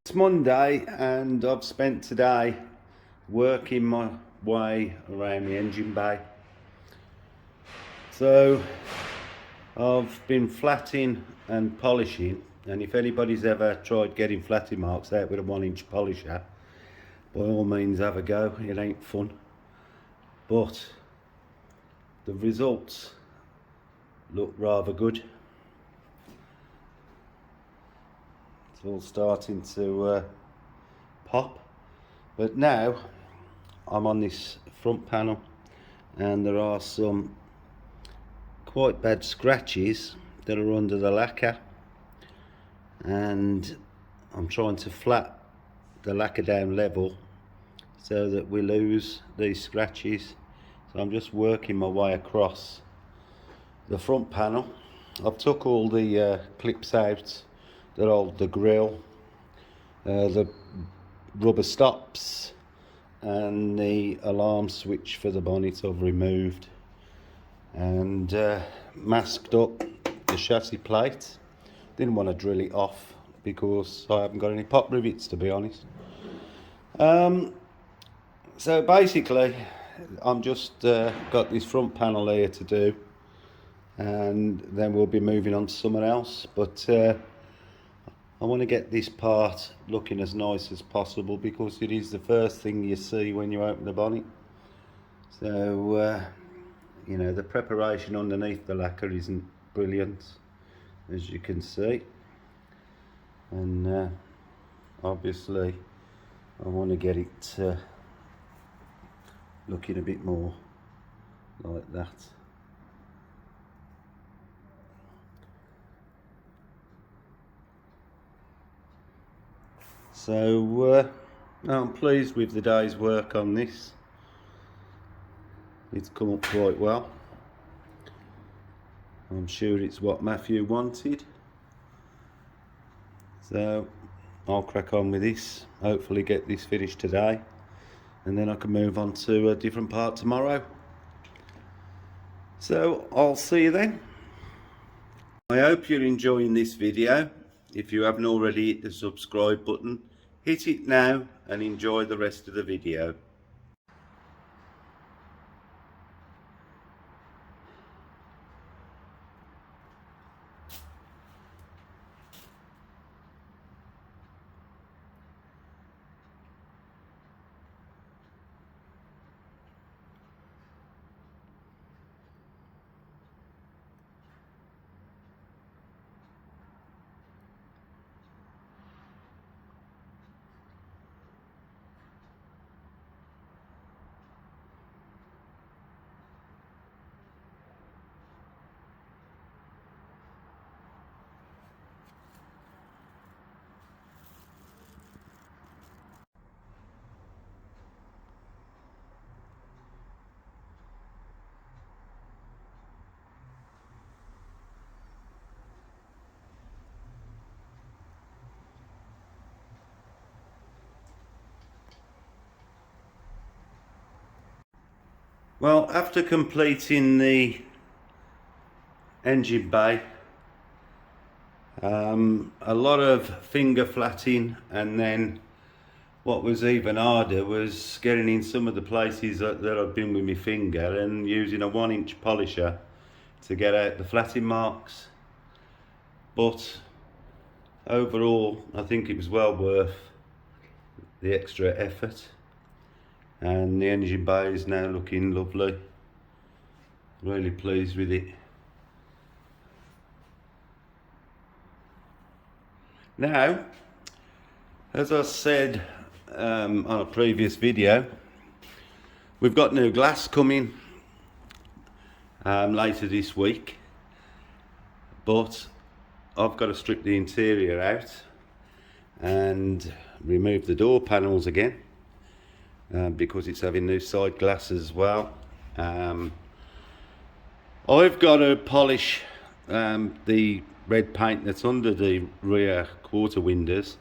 It's Monday and I've spent today working my way around the engine bay. So I've been flatting and polishing, and if anybody's ever tried getting flatting marks out with a 1-inch polisher, by all means have a go. It ain't fun, but the results look rather good. It's all starting to pop, but now I'm on this front panel and there are some quite bad scratches that are under the lacquer, and I'm trying to flat the lacquer down level so that we lose these scratches. So I'm just working my way across the front panel. I've took all the clips out that hold the grille, the rubber stops and the alarm switch for the bonnet I've removed, and masked up the chassis plate. Didn't want to drill it off because I haven't got any pop rivets, to be honest. So basically I'm just got this front panel here to do, and then we'll be moving on to somewhere else, but I want to get this part looking as nice as possible because it is the first thing you see when you open the bonnet. So you know, the preparation underneath the lacquer isn't brilliant, as you can see, and obviously I want to get it looking a bit more like that. So I'm pleased with the day's work on this. It's come up quite well. I'm sure it's what Matthew wanted. So I'll crack on with this, hopefully get this finished today, and then I can move on to a different part tomorrow. So I'll see you then. I hope you're enjoying this video. If you haven't already hit the subscribe button, hit it now and enjoy the rest of the video. Well, after completing the engine bay, a lot of finger flatting, and then what was even harder was getting in some of the places that I've been with my finger and using a 1-inch polisher to get out the flatting marks. But overall I think it was well worth the extra effort, and the engine bay is now looking lovely. Really pleased with it. Now, as I said on a previous video, we've got new glass coming later this week, but I've got to strip the interior out and remove the door panels again because it's having new side glass as well. I've got to polish the red paint that's under the rear quarter windows,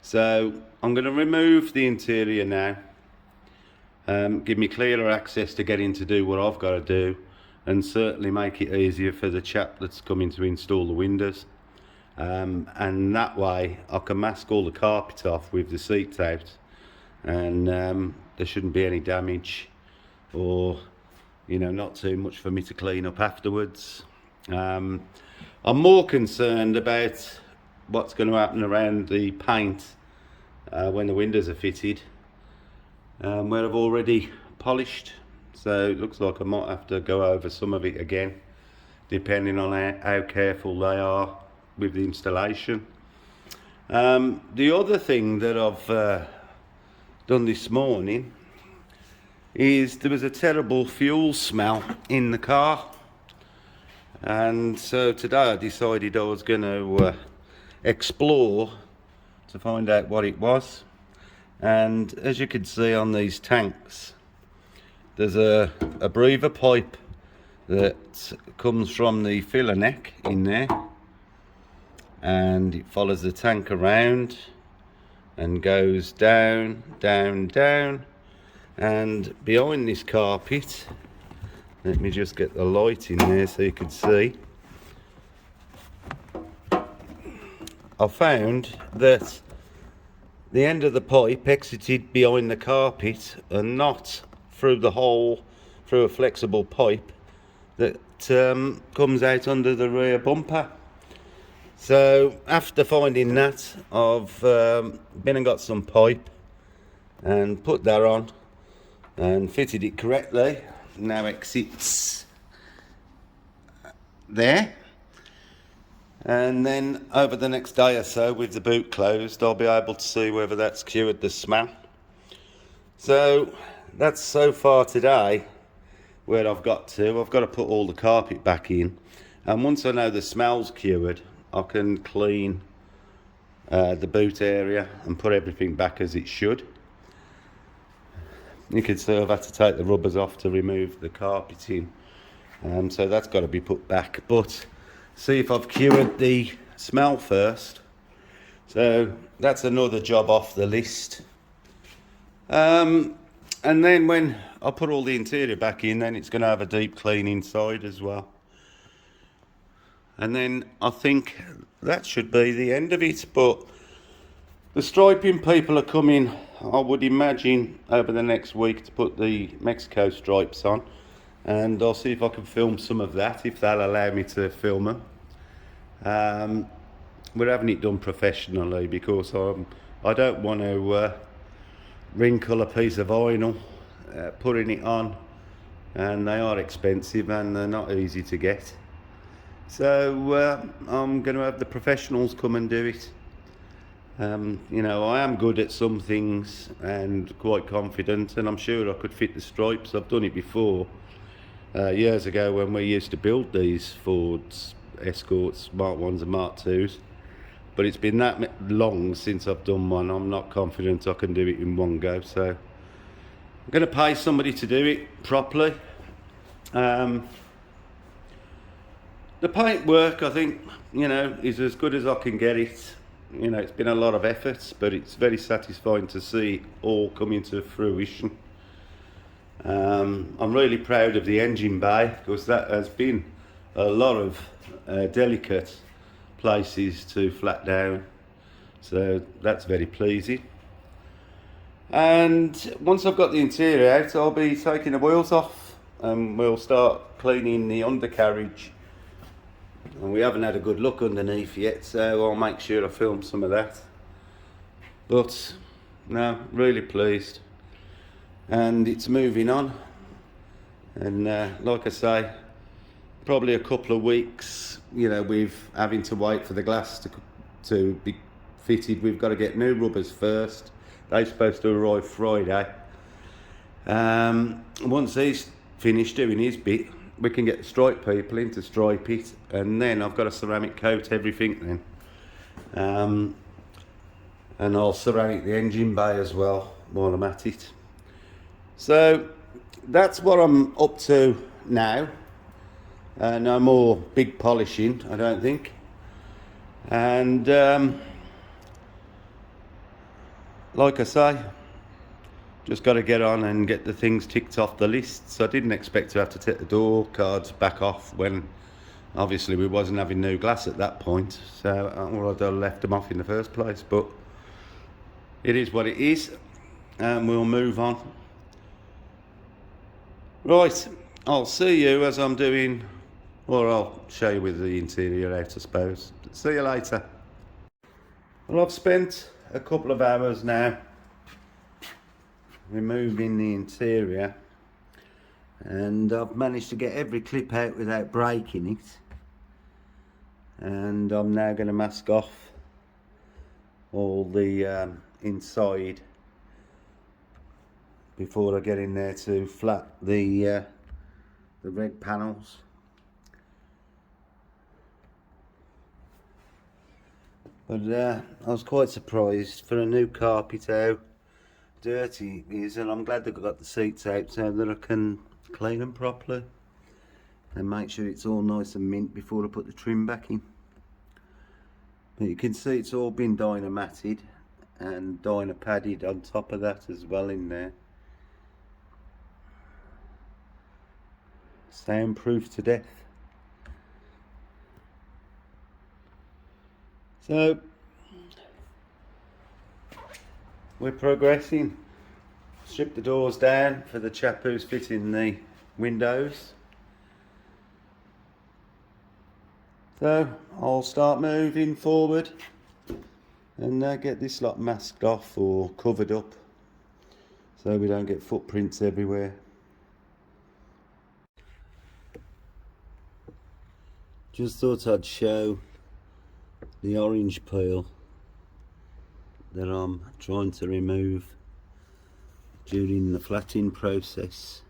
so I'm going to remove the interior now, give me clearer access to get in to do what I've got to do, and certainly make it easier for the chap that's coming to install the windows. and that way I can mask all the carpet off with the seats out, and there shouldn't be any damage, or not too much for me to clean up afterwards. I'm more concerned about what's going to happen around the paint when the windows are fitted, where I've already polished, so it looks like I might have to go over some of it again, depending on how careful they are with the installation. The other thing that I've done this morning is there was a terrible fuel smell in the car, and so today I decided I was going to explore to find out what it was. And as you can see on these tanks, there's a breather pipe that comes from the filler neck in there, and it follows the tank around and goes down, down, down, and behind this carpet, let me just get the light in there so you can see, I found that the end of the pipe exited behind the carpet and not through the hole, through a flexible pipe that comes out under the rear bumper. So after finding that, I've been and got some pipe and put that on and fitted it correctly. Now exits there, and then over the next day or so, with the boot closed, I'll be able to see whether that's cured the smell. So that's so far today where I've got to. I've got to put all the carpet back in, and once I know the smell's cured, I can clean the boot area and put everything back as it should. You can see I've had to take the rubbers off to remove the carpeting, so that's got to be put back. But see if I've cured the smell first. So that's another job off the list. And then when I put all the interior back in, then it's going to have a deep clean inside as well. And then I think that should be the end of it. But the striping people are coming, I would imagine, over the next week to put the Mexico stripes on, and I'll see if I can film some of that, if they'll allow me to film them. We're having it done professionally because I don't want to wrinkle a piece of vinyl putting it on, and they are expensive and they're not easy to get. So I'm going to have the professionals come and do it. I am good at some things and quite confident, and I'm sure I could fit the stripes. I've done it before, years ago, when we used to build these Ford Escorts, Mark 1s and Mark 2s. But it's been that long since I've done one, I'm not confident I can do it in one go. So I'm going to pay somebody to do it properly. The paint work, I think, is as good as I can get it. It's been a lot of effort, but it's very satisfying to see it all coming to fruition. I'm really proud of the engine bay, because that has been a lot of delicate places to flat down, so that's very pleasing. And once I've got the interior out, I'll be taking the wheels off and we'll start cleaning the undercarriage. And we haven't had a good look underneath yet, so I'll make sure I film some of that. But no, really pleased, and it's moving on. And like I say, probably a couple of weeks, with having to wait for the glass to be fitted. We've got to get new rubbers first. They're supposed to arrive Friday. Once he's finished doing his bit, we can get the stripe people in to stripe it, and then I've got to ceramic coat everything then. And I'll ceramic the engine bay as well while I'm at it. So that's what I'm up to now. No more big polishing, I don't think. And like I say, just got to get on and get the things ticked off the lists. I didn't expect to have to take the door cards back off when Obviously we wasn't having new glass at that point, so I'd have left them off in the first place, but it is what it is, and we'll move on. Right, I'll see you as I'm doing, or I'll show you with the interior out, I suppose. See you later. Well, I've spent a couple of hours now removing the interior, and I've managed to get every clip out without breaking it, and I'm now going to mask off all the inside before I get in there to flat the red panels. But I was quite surprised for a new carpet how dirty it is, and I'm glad they've got the seats out so that I can clean them properly and make sure it's all nice and mint before I put the trim back in. But you can see it's all been dynamatted and dynapadded on top of that as well in there. Soundproof to death. So we're progressing. Strip the doors down for the chap who's fitting the windows. So I'll start moving forward and get this lot masked off or covered up so we don't get footprints everywhere. Just thought I'd show the orange peel that I'm trying to remove during the flatting process.